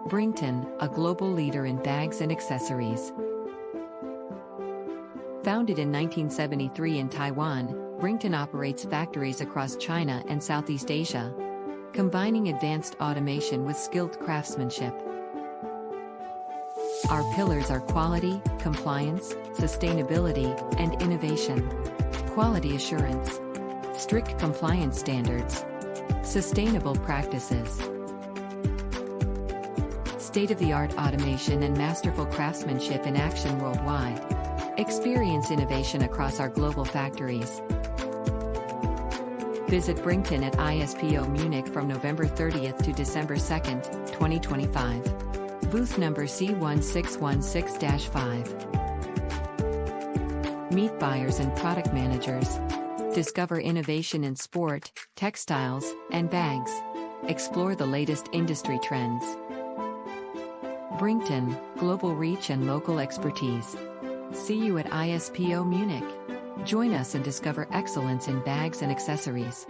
Brington, a global leader in bags and accessories. Founded in 1973 in Taiwan, Brington operates factories across China and Southeast Asia, combining advanced automation with skilled craftsmanship. Our pillars are quality, compliance, sustainability, and innovation. Quality assurance, strict compliance standards, sustainable practices, state-of-the-art automation and masterful craftsmanship in action worldwide. Experience innovation across our global factories. Visit Brington at ISPO Munich from November 30th to December 2nd, 2025. Booth number C16165. Meet buyers and product managers. Discover innovation in sport, textiles, and bags. Explore the latest industry trends. Brington, global reach and local expertise. See you at ISPO Munich. Join us and discover excellence in bags and accessories.